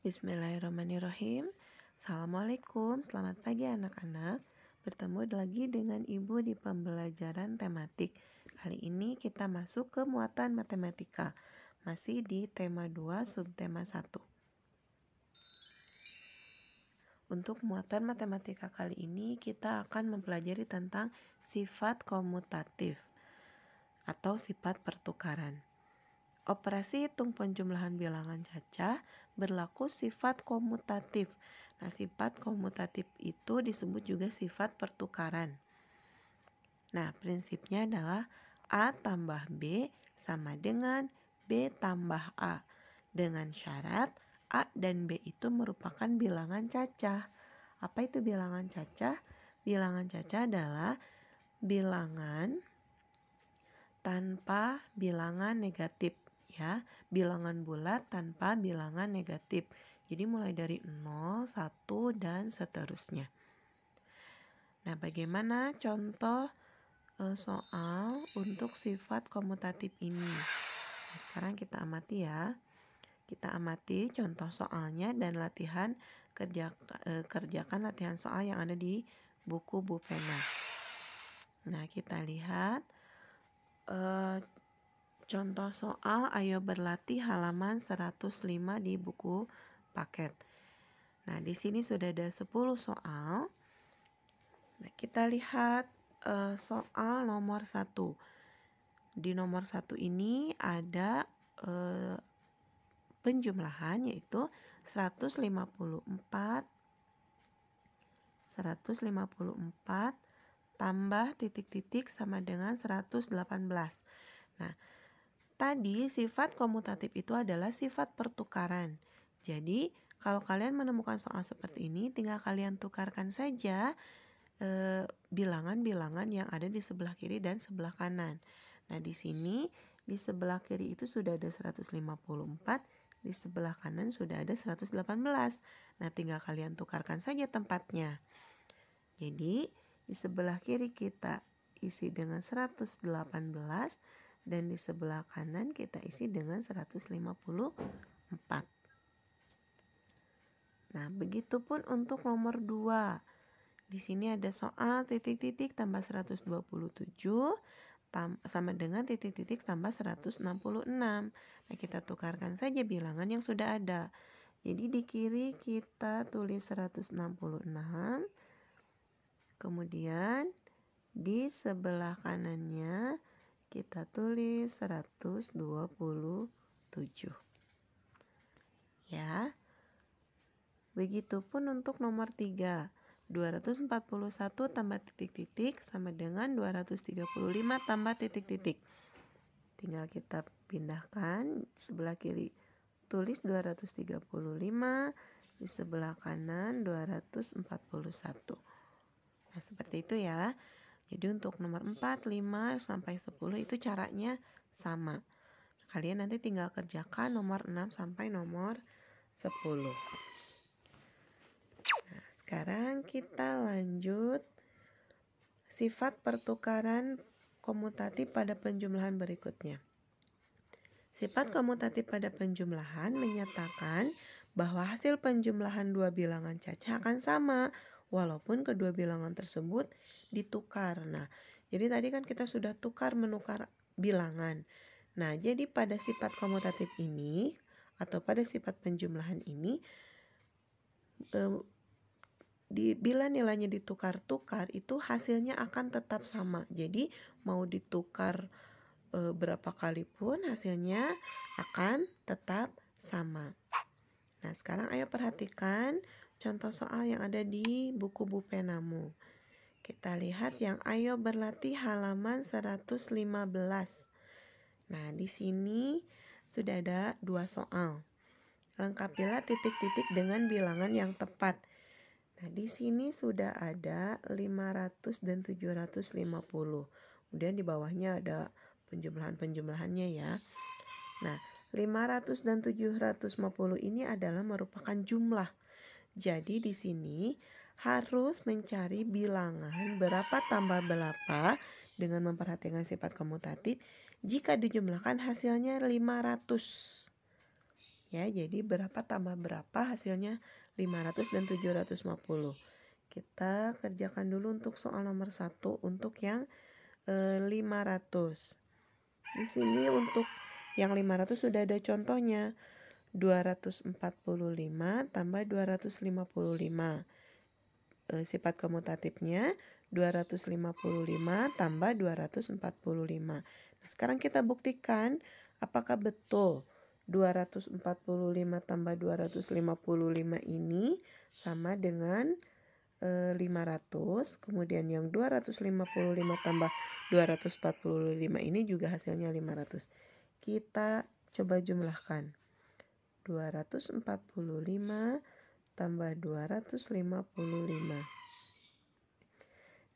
Bismillahirrahmanirrahim. Assalamualaikum, selamat pagi anak-anak. Bertemu lagi dengan Ibu di pembelajaran tematik. Kali ini kita masuk ke muatan matematika. Masih di tema 2, subtema 1. Untuk muatan matematika kali ini kita akan mempelajari tentang sifat komutatif atau sifat pertukaran. Operasi hitung penjumlahan bilangan cacah berlaku sifat komutatif. Nah, sifat komutatif itu disebut juga sifat pertukaran. Nah, prinsipnya adalah A tambah B sama dengan B tambah A. Dengan syarat A dan B itu merupakan bilangan cacah. Apa itu bilangan cacah? Bilangan cacah adalah bilangan tanpa bilangan negatif. Ya, bilangan bulat tanpa bilangan negatif. Jadi mulai dari 0, 1, dan seterusnya. Nah, bagaimana contoh soal untuk sifat komutatif ini? Nah, sekarang kita amati ya. Kita amati contoh soalnya dan kerjakan latihan soal yang ada di buku Bu Pena. Nah, kita lihat contoh soal ayo berlatih halaman 105 di buku paket. Nah, di sini sudah ada 10 soal. Nah, kita lihat soal nomor 1. Di nomor 1 ini ada penjumlahan yaitu 154 tambah titik-titik sama dengan 118. Nah, tadi sifat komutatif itu adalah sifat pertukaran. Jadi, kalau kalian menemukan soal seperti ini, tinggal kalian tukarkan saja bilangan-bilangan yang ada di sebelah kiri dan sebelah kanan. Nah, di sini di sebelah kiri itu sudah ada 154, di sebelah kanan sudah ada 118. Nah, tinggal kalian tukarkan saja tempatnya. Jadi, di sebelah kiri kita isi dengan 118 dan di sebelah kanan kita isi dengan 154. Nah, begitupun untuk nomor 2. Di sini ada soal titik-titik tambah 127 sama dengan titik-titik tambah 166. Nah, kita tukarkan saja bilangan yang sudah ada. Jadi di kiri kita tulis 166. Kemudian di sebelah kanannya kita tulis 127. Ya. Begitupun untuk nomor 3. 241 tambah titik-titik sama dengan 235 tambah titik-titik. Tinggal kita pindahkan sebelah kiri tulis 235, di sebelah kanan 241. Nah, seperti itu ya. Jadi untuk nomor 4, 5 sampai 10 itu caranya sama. Kalian nanti tinggal kerjakan nomor 6 sampai nomor 10. Sekarang kita lanjut sifat pertukaran komutatif pada penjumlahan berikutnya. Sifat komutatif pada penjumlahan menyatakan bahwa hasil penjumlahan dua bilangan cacah akan sama walaupun kedua bilangan tersebut ditukar. Nah, jadi tadi kan kita sudah menukar bilangan. Nah, jadi pada sifat komutatif ini atau pada sifat penjumlahan ini bila nilainya ditukar-tukar itu hasilnya akan tetap sama. Jadi mau ditukar berapa kali pun hasilnya akan tetap sama. Nah, sekarang ayo perhatikan contoh soal yang ada di buku Bu Penamu. Kita lihat yang ayo berlatih halaman 115. Nah, di sini sudah ada 2 soal. Lengkapilah titik-titik dengan bilangan yang tepat. Nah, di sini sudah ada 500 dan 750. Kemudian di bawahnya ada penjumlahan-penjumlahannya ya. Nah, 500 dan 750 ini adalah merupakan jumlah. Jadi di sini harus mencari bilangan berapa tambah berapa dengan memperhatikan sifat komutatif. Jika dijumlahkan hasilnya 500. Ya, jadi berapa tambah berapa hasilnya 500 dan 750. Kita kerjakan dulu untuk soal nomor 1 untuk yang 500. Di sini untuk yang 500 sudah ada contohnya. 245 tambah 255. Sifat komutatifnya 255 tambah 245. Nah, sekarang kita buktikan apakah betul 245 tambah 255 ini sama dengan 500. Kemudian yang 255 tambah 245 ini juga hasilnya 500. Kita coba jumlahkan. 245 tambah 255.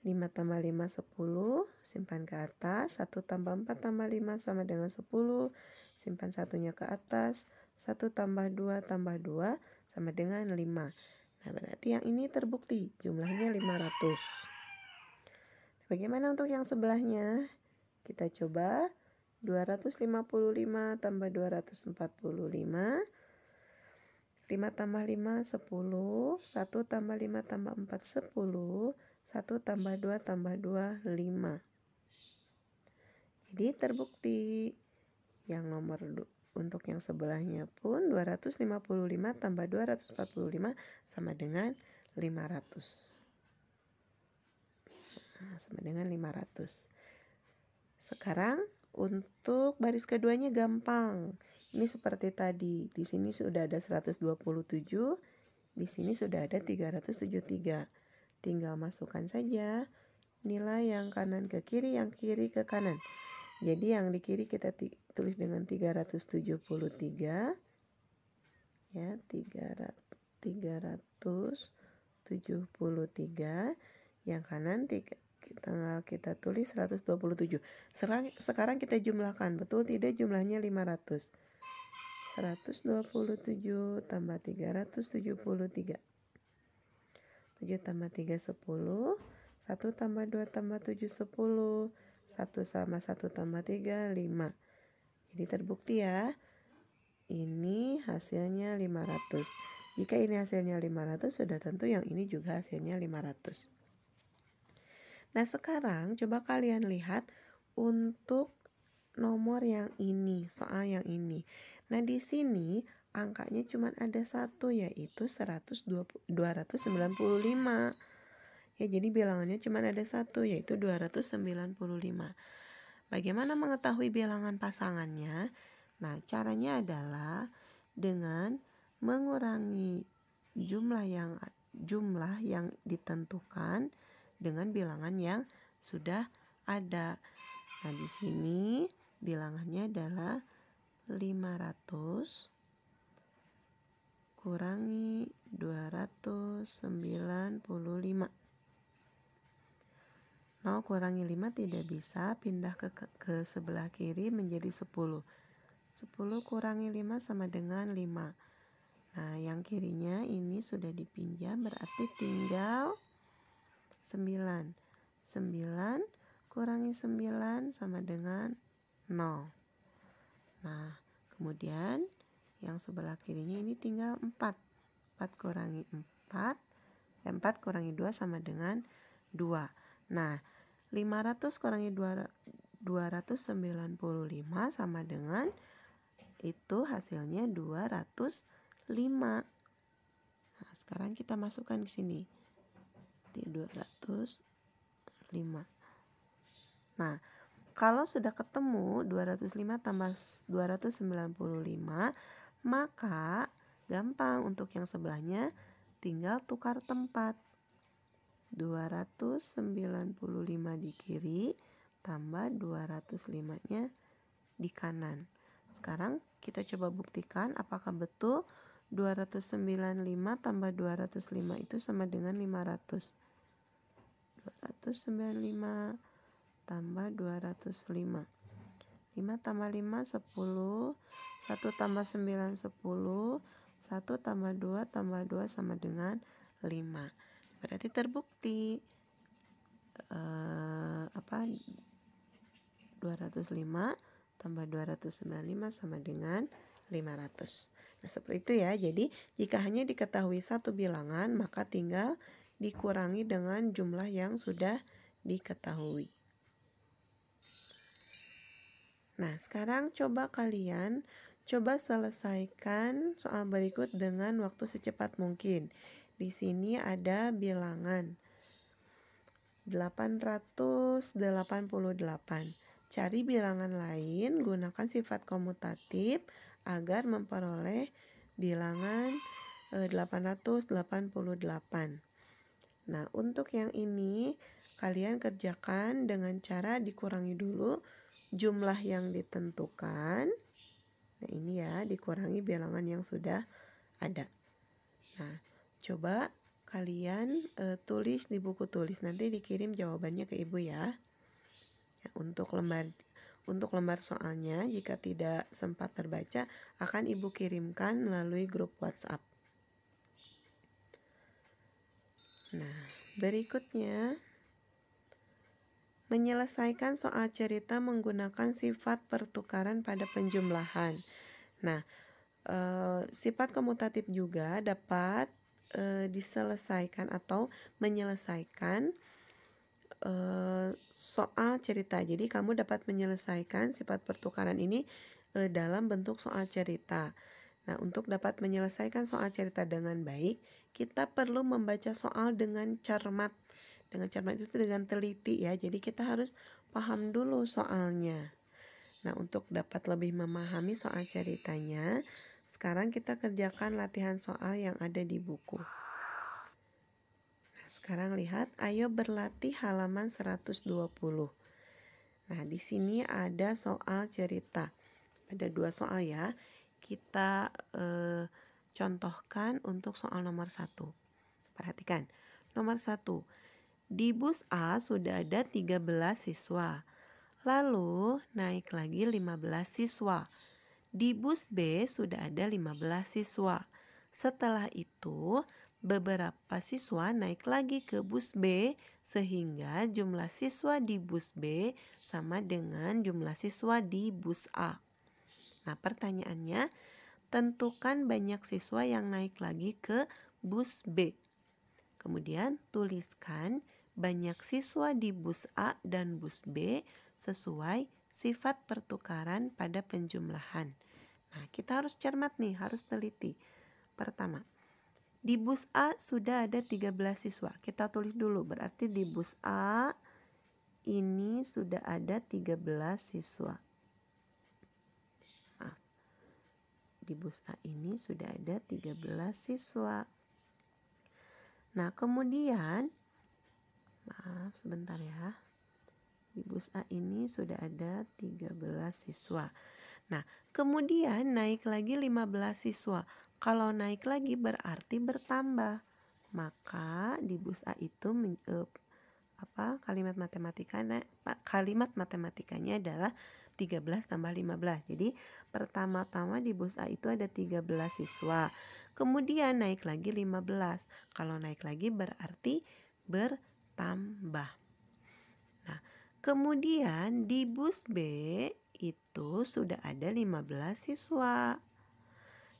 5 tambah 5 10, simpan ke atas. 1 tambah 4 tambah 5 sama dengan 10, simpan satunya ke atas. 1 tambah 2 tambah 2 sama dengan 5. Nah, berarti yang ini terbukti jumlahnya 500. Bagaimana untuk yang sebelahnya? Kita coba 255 tambah 245. 5 tambah 5 10, 1 tambah 5 tambah 4 10, 1 tambah 2 tambah 2 5. Jadi terbukti yang nomor untuk yang sebelahnya pun 255 tambah 245 sama dengan 500. Nah, sama dengan 500. Sekarang untuk baris keduanya gampang. Ini seperti tadi. Di sini sudah ada 127, di sini sudah ada 373. Tinggal masukkan saja nilai yang kanan ke kiri, yang kiri ke kanan. Jadi yang di kiri kita tulis dengan 373. Ya, 373. Yang kanan kita tulis 127. Sekarang kita jumlahkan, betul tidak jumlahnya 500. 127 tambah 373. 7 tambah 3 10. 1 tambah 2 tambah 7 10. 1 sama 1 tambah 3 5. Jadi terbukti ya. Ini hasilnya 500. Jika ini hasilnya 500, sudah tentu yang ini juga hasilnya 500. Nah, sekarang coba kalian lihat untuk nomor yang ini, soal yang ini. Nah, di sini angkanya cuma ada satu, yaitu 295. Ya, jadi bilangannya cuma ada satu, yaitu 295. Bagaimana mengetahui bilangan pasangannya? Nah, caranya adalah dengan mengurangi jumlah yang ditentukan dengan bilangan yang sudah ada. Nah, di sini bilangannya adalah 500 kurangi 295. 0 kurangi 5 tidak bisa, pindah ke sebelah kiri menjadi 10. 10 kurangi 5 sama dengan 5. Nah, yang kirinya ini sudah dipinjam, berarti tinggal 9. 9 kurangi 9 sama dengan 0. Nah, kemudian yang sebelah kirinya ini tinggal 4. 4 kurangi 4. 4 kurangi 2 sama dengan 2. Nah, 500 kurangi 295 sama dengan itu hasilnya 205. Nah, sekarang kita masukkan ke sini. 205. Nah, kalau sudah ketemu 205 tambah 295, maka gampang untuk yang sebelahnya tinggal tukar tempat. 295 di kiri tambah 205-nya di kanan. Sekarang kita coba buktikan apakah betul 295 tambah 205 itu sama dengan 500. 295 tambah 205. 5 tambah 5 10. 1 tambah 9 10. 1 tambah 2 tambah 2 sama dengan 5. Berarti terbukti 205 tambah 295 sama dengan 500. Nah, seperti itu ya. Jadi jika hanya diketahui satu bilangan, maka tinggal dikurangi dengan jumlah yang sudah diketahui. Nah, sekarang coba kalian selesaikan soal berikut dengan waktu secepat mungkin. Di sini ada bilangan 888. Cari bilangan lain, gunakan sifat komutatif agar memperoleh bilangan 888. Nah, untuk yang ini kalian kerjakan dengan cara dikurangi dulu jumlah yang ditentukan. Nah, ini ya, dikurangi bilangan yang sudah ada. Nah, coba kalian tulis di buku tulis, nanti dikirim jawabannya ke ibu ya. Untuk lembar soalnya, jika tidak sempat terbaca, akan ibu kirimkan melalui grup WhatsApp. Nah, berikutnya, menyelesaikan soal cerita menggunakan sifat pertukaran pada penjumlahan. Nah, sifat komutatif juga dapat diselesaikan atau menyelesaikan soal cerita. Jadi kamu dapat menyelesaikan sifat pertukaran ini dalam bentuk soal cerita. Nah, untuk dapat menyelesaikan soal cerita dengan baik, kita perlu membaca soal dengan cermat. Dengan cermat itu dengan teliti ya. Jadi kita harus paham dulu soalnya. Nah, untuk dapat lebih memahami soal ceritanya, sekarang kita kerjakan latihan soal yang ada di buku. Sekarang lihat, ayo berlatih halaman 120. Nah, di sini ada soal cerita. Ada 2 soal ya. Kita contohkan untuk soal nomor 1. Perhatikan. Nomor 1. Di bus A sudah ada 13 siswa. Lalu naik lagi 15 siswa. Di bus B sudah ada 15 siswa. Setelah itu, beberapa siswa naik lagi ke bus B sehingga jumlah siswa di bus B sama dengan jumlah siswa di bus A. Nah, pertanyaannya, tentukan banyak siswa yang naik lagi ke bus B. Kemudian tuliskan banyak siswa di bus A dan bus B sesuai sifat pertukaran pada penjumlahan. Nah, kita harus cermat nih, harus teliti. Pertama, di bus A sudah ada 13 siswa. Kita tulis dulu, berarti di bus A ini sudah ada 13 siswa. Di bus A ini sudah ada 13 siswa. Nah, kemudian, maaf sebentar ya. Di bus A ini sudah ada 13 siswa. Nah, kemudian naik lagi 15 siswa. Kalau naik lagi berarti bertambah. Maka di bus A itu kalimat matematikanya adalah 13 tambah 15. Jadi pertama-tama di bus A itu ada 13 siswa. Kemudian naik lagi 15. Kalau naik lagi berarti bertambah. Nah, kemudian di bus B itu sudah ada 15 siswa.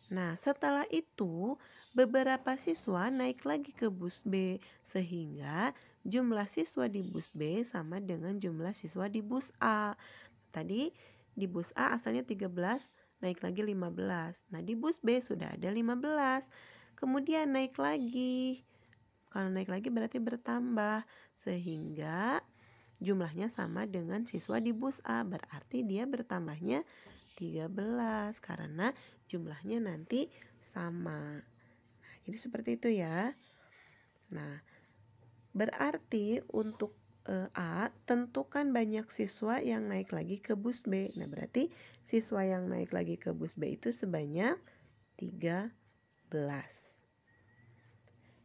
Nah, setelah itu beberapa siswa naik lagi ke bus B sehingga jumlah siswa di bus B sama dengan jumlah siswa di bus A. Tadi di bus A asalnya 13, naik lagi 15. Nah, di bus B sudah ada 15. Kemudian naik lagi. Kalau naik lagi berarti bertambah sehingga jumlahnya sama dengan siswa di bus A. Berarti dia bertambahnya 13 karena jumlahnya nanti sama. Nah, jadi seperti itu ya. Nah, berarti untuk A, tentukan banyak siswa yang naik lagi ke bus B. Nah, berarti siswa yang naik lagi ke bus B itu sebanyak 13.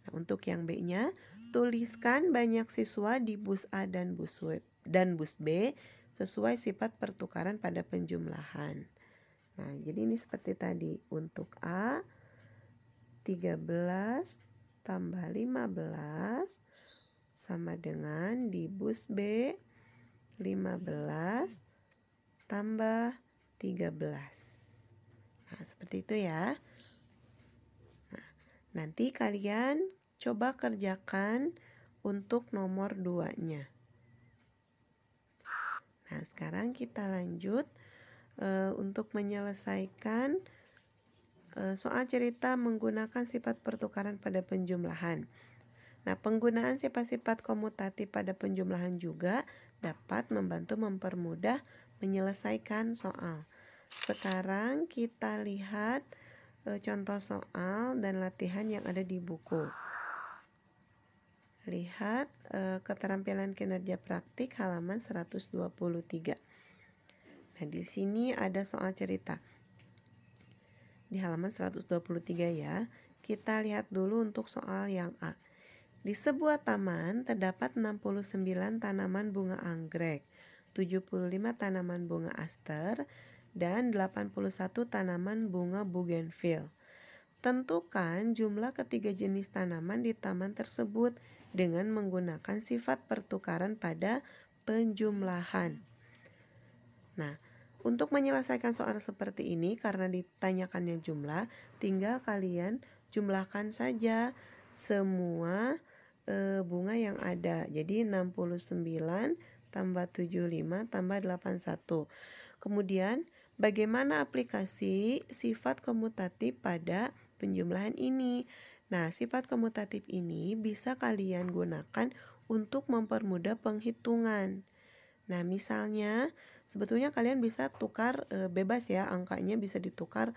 Nah, untuk yang B-nya, tuliskan banyak siswa di bus A dan bus B sesuai sifat pertukaran pada penjumlahan. Nah, jadi ini seperti tadi. Untuk A, 13 tambah 15 sama dengan di bus B 15 tambah 13. Nah, seperti itu ya. Nanti kalian coba kerjakan untuk nomor 2-nya. Nah, sekarang kita lanjut untuk menyelesaikan soal cerita menggunakan sifat pertukaran pada penjumlahan. Nah, penggunaan sifat-sifat komutatif pada penjumlahan juga dapat membantu mempermudah menyelesaikan soal. Sekarang kita lihat contoh soal dan latihan yang ada di buku. Lihat keterampilan kinerja praktik halaman 123. Nah, di sini ada soal cerita. Di halaman 123 ya. Kita lihat dulu untuk soal yang A. Di sebuah taman terdapat 69 tanaman bunga anggrek, 75 tanaman bunga aster, dan 81 tanaman bunga bougainville. Tentukan jumlah ketiga jenis tanaman di taman tersebut dengan menggunakan sifat pertukaran pada penjumlahan. Nah, untuk menyelesaikan soal seperti ini, karena ditanyakannya jumlah, tinggal kalian jumlahkan saja semua bunga yang ada. Jadi 69 tambah 75 tambah 81. Kemudian bagaimana aplikasi sifat komutatif pada penjumlahan ini? Nah, sifat komutatif ini bisa kalian gunakan untuk mempermudah penghitungan. Nah, misalnya sebetulnya kalian bisa tukar bebas ya, angkanya bisa ditukar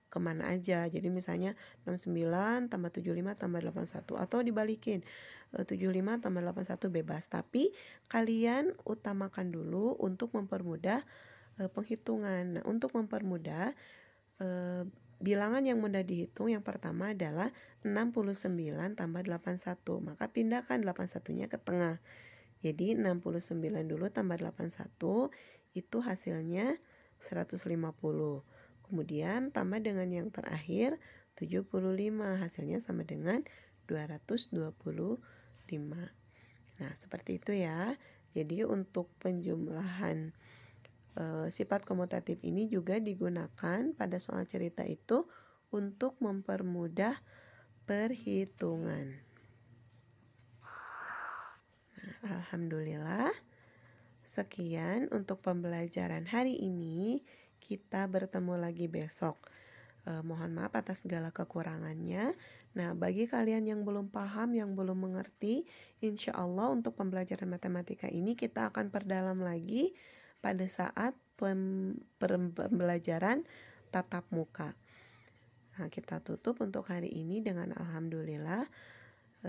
kemana aja. Jadi misalnya 69 tambah 75 tambah 81, atau dibalikin 75 tambah 81 bebas. Tapi kalian utamakan dulu untuk mempermudah penghitungan. Nah, untuk mempermudah bilangan yang mudah dihitung, yang pertama adalah 69 tambah 81. Maka pindahkan 81-nya ke tengah. Jadi 69 dulu tambah 81, itu hasilnya 150. Kemudian tambah dengan yang terakhir 75, hasilnya sama dengan 225. Nah, seperti itu ya. Jadi untuk penjumlahan sifat komutatif ini juga digunakan pada soal cerita itu untuk mempermudah perhitungan. Alhamdulillah, sekian untuk pembelajaran hari ini. Kita bertemu lagi besok. Mohon maaf atas segala kekurangannya. Nah, bagi kalian yang belum paham, yang belum mengerti, insya Allah untuk pembelajaran matematika ini kita akan perdalam lagi pada saat pembelajaran tatap muka. Nah, kita tutup untuk hari ini dengan alhamdulillah.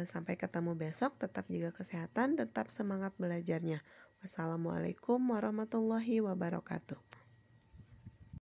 Sampai ketemu besok, tetap jaga kesehatan, tetap semangat belajarnya. Wassalamualaikum warahmatullahi wabarakatuh.